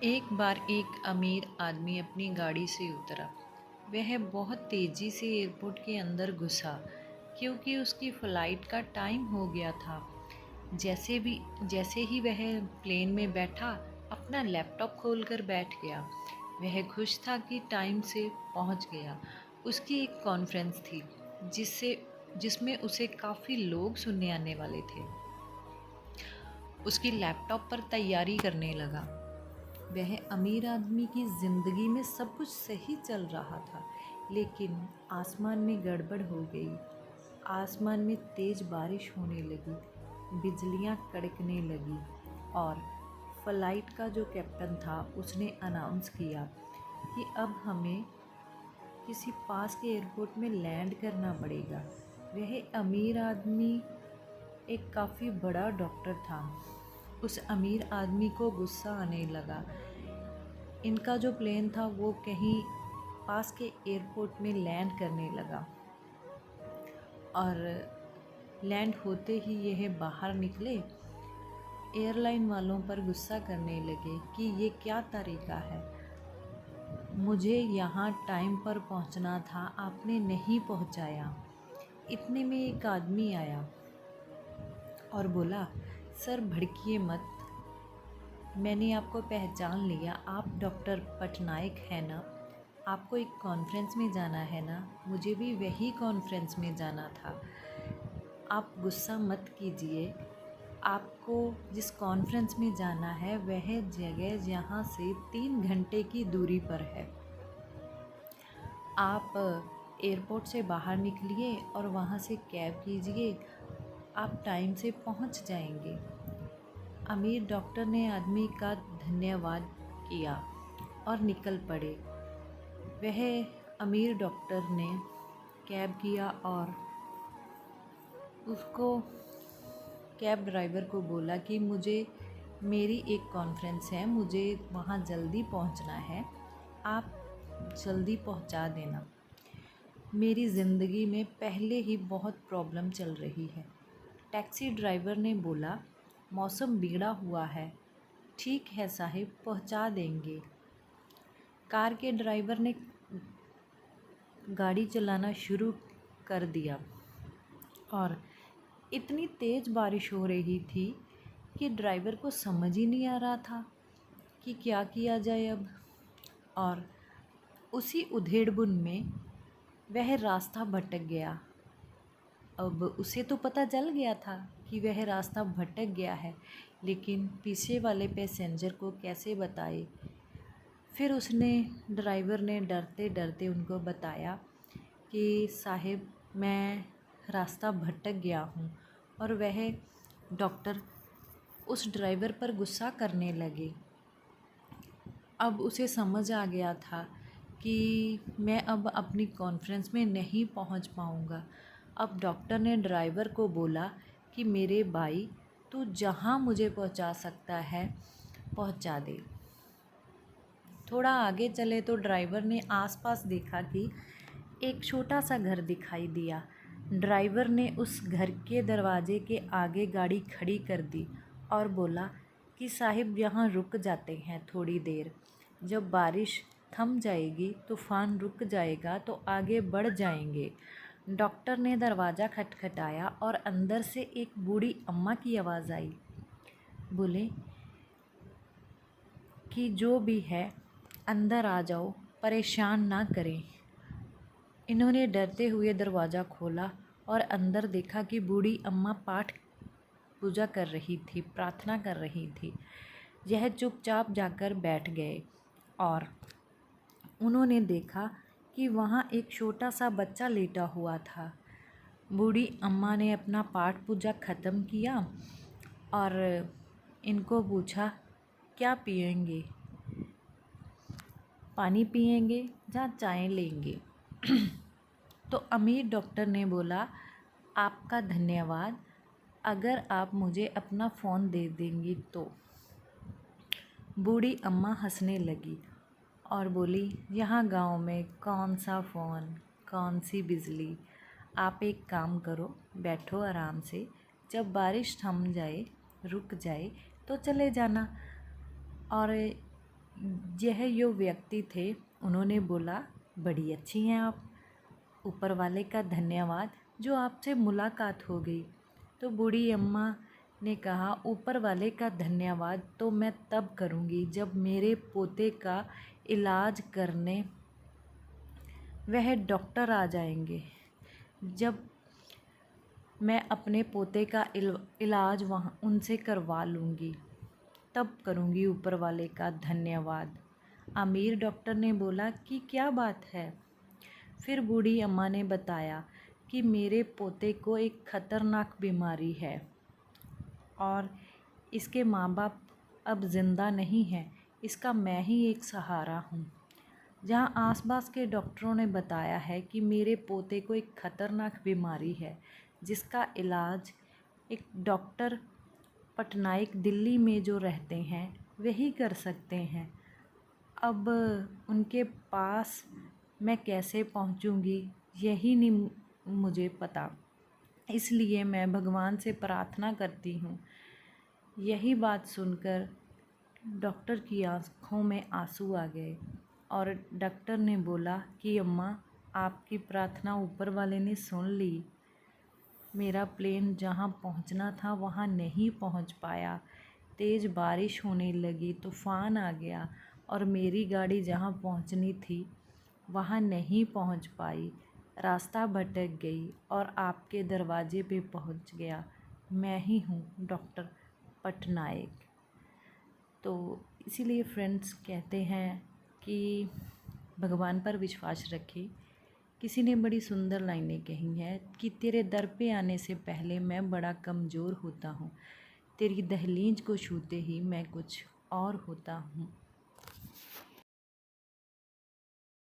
एक बार एक अमीर आदमी अपनी गाड़ी से उतरा। वह बहुत तेज़ी से एयरपोर्ट के अंदर घुसा क्योंकि उसकी फ़्लाइट का टाइम हो गया था। जैसे ही वह प्लेन में बैठा, अपना लैपटॉप खोलकर बैठ गया। वह खुश था कि टाइम से पहुंच गया। उसकी एक कॉन्फ्रेंस थी जिसमें उसे काफ़ी लोग सुनने आने वाले थे। उसकी लैपटॉप पर तैयारी करने लगा। वह अमीर आदमी की ज़िंदगी में सब कुछ सही चल रहा था, लेकिन आसमान में गड़बड़ हो गई। आसमान में तेज़ बारिश होने लगी, बिजलियां कड़कने लगी और फ़्लाइट का जो कैप्टन था उसने अनाउंस किया कि अब हमें किसी पास के एयरपोर्ट में लैंड करना पड़ेगा। वह अमीर आदमी एक काफ़ी बड़ा डॉक्टर था। उस अमीर आदमी को गुस्सा आने लगा। इनका जो प्लेन था वो कहीं पास के एयरपोर्ट में लैंड करने लगा और लैंड होते ही यह बाहर निकले, एयरलाइन वालों पर गुस्सा करने लगे कि ये क्या तरीका है। मुझे यहाँ टाइम पर पहुँचना था, आपने नहीं पहुँचाया। इतने में एक आदमी आया और बोला, सर भड़किए मत, मैंने आपको पहचान लिया। आप डॉक्टर पटनायक हैं ना? आपको एक कॉन्फ्रेंस में जाना है ना? मुझे भी वही कॉन्फ्रेंस में जाना था। आप गुस्सा मत कीजिए। आपको जिस कॉन्फ्रेंस में जाना है वह जगह यहाँ से 3 घंटे की दूरी पर है। आप एयरपोर्ट से बाहर निकलिए और वहाँ से कैब कीजिए, आप टाइम से पहुँच जाएंगे। अमीर डॉक्टर ने आदमी का धन्यवाद किया और निकल पड़े। वह अमीर डॉक्टर ने कैब किया और उसको कैब ड्राइवर को बोला कि मेरी एक कॉन्फ्रेंस है, मुझे वहाँ जल्दी पहुँचना है, आप जल्दी पहुँचा देना। मेरी ज़िंदगी में पहले ही बहुत प्रॉब्लम चल रही है। टैक्सी ड्राइवर ने बोला, मौसम बिगड़ा हुआ है। ठीक है साहिब, पहुंचा देंगे। कार के ड्राइवर ने गाड़ी चलाना शुरू कर दिया और इतनी तेज़ बारिश हो रही थी कि ड्राइवर को समझ ही नहीं आ रहा था कि क्या किया जाए अब। और उसी उधेड़बुन में वह रास्ता भटक गया। अब उसे तो पता चल गया था कि वह रास्ता भटक गया है, लेकिन पीछे वाले पैसेंजर को कैसे बताए। फिर ड्राइवर ने डरते डरते उनको बताया कि साहिब, मैं रास्ता भटक गया हूँ। और वह डॉक्टर उस ड्राइवर पर गुस्सा करने लगे। अब उसे समझ आ गया था कि मैं अब अपनी कॉन्फ्रेंस में नहीं पहुँच पाऊँगा। अब डॉक्टर ने ड्राइवर को बोला कि मेरे भाई, तू जहाँ मुझे पहुँचा सकता है पहुँचा दे। थोड़ा आगे चले तो ड्राइवर ने आसपास देखा कि एक छोटा सा घर दिखाई दिया। ड्राइवर ने उस घर के दरवाजे के आगे गाड़ी खड़ी कर दी और बोला कि साहिब, यहाँ रुक जाते हैं थोड़ी देर। जब बारिश थम जाएगी, तूफ़ान रुक जाएगा तो आगे बढ़ जाएंगे। डॉक्टर ने दरवाज़ा खटखटाया और अंदर से एक बूढ़ी अम्मा की आवाज़ आई। बोले कि जो भी है अंदर आ जाओ, परेशान ना करें। इन्होंने डरते हुए दरवाज़ा खोला और अंदर देखा कि बूढ़ी अम्मा पाठ पूजा कर रही थी, प्रार्थना कर रही थी। यह चुपचाप जाकर बैठ गए और उन्होंने देखा कि वहाँ एक छोटा सा बच्चा लेटा हुआ था। बूढ़ी अम्मा ने अपना पाठ पूजा ख़त्म किया और इनको पूछा, क्या पिएंगे? पानी पिएंगे या चाय लेंगे? तो अमीर डॉक्टर ने बोला, आपका धन्यवाद, अगर आप मुझे अपना फ़ोन दे देंगी तो। बूढ़ी अम्मा हंसने लगी और बोली, यहाँ गांव में कौन सा फ़ोन, कौन सी बिजली। आप एक काम करो, बैठो आराम से, जब बारिश थम जाए, रुक जाए तो चले जाना। और यह जो व्यक्ति थे उन्होंने बोला, बड़ी अच्छी हैं आप, ऊपर वाले का धन्यवाद जो आपसे मुलाकात हो गई। तो बूढ़ी अम्मा ने कहा, ऊपर वाले का धन्यवाद तो मैं तब करूँगी जब मेरे पोते का इलाज करने वह डॉक्टर आ जाएंगे। जब मैं अपने पोते का इलाज वहाँ उनसे करवा लूँगी, तब करूँगी ऊपर वाले का धन्यवाद। अमीर डॉक्टर ने बोला कि क्या बात है। फिर बूढ़ी अम्मा ने बताया कि मेरे पोते को एक ख़तरनाक बीमारी है और इसके माँ बाप अब ज़िंदा नहीं हैं, इसका मैं ही एक सहारा हूँ। जहाँ आसपास के डॉक्टरों ने बताया है कि मेरे पोते को एक ख़तरनाक बीमारी है जिसका इलाज एक डॉक्टर पटनायक दिल्ली में जो रहते हैं वही कर सकते हैं। अब उनके पास मैं कैसे पहुंचूंगी यही नहीं मुझे पता, इसलिए मैं भगवान से प्रार्थना करती हूँ। यही बात सुनकर डॉक्टर की आँखों में आंसू आ गए और डॉक्टर ने बोला कि अम्मा, आपकी प्रार्थना ऊपर वाले ने सुन ली। मेरा प्लेन जहाँ पहुँचना था वहाँ नहीं पहुँच पाया, तेज़ बारिश होने लगी, तूफ़ान आ गया और मेरी गाड़ी जहाँ पहुँचनी थी वहाँ नहीं पहुँच पाई, रास्ता भटक गई और आपके दरवाजे पे पहुँच गया। मैं ही हूँ डॉक्टर पटनायक। तो इसीलिए फ्रेंड्स कहते हैं कि भगवान पर विश्वास रखें। किसी ने बड़ी सुंदर लाइनें कही हैं कि तेरे दर पे आने से पहले मैं बड़ा कमज़ोर होता हूँ, तेरी दहलीज को छूते ही मैं कुछ और होता हूँ।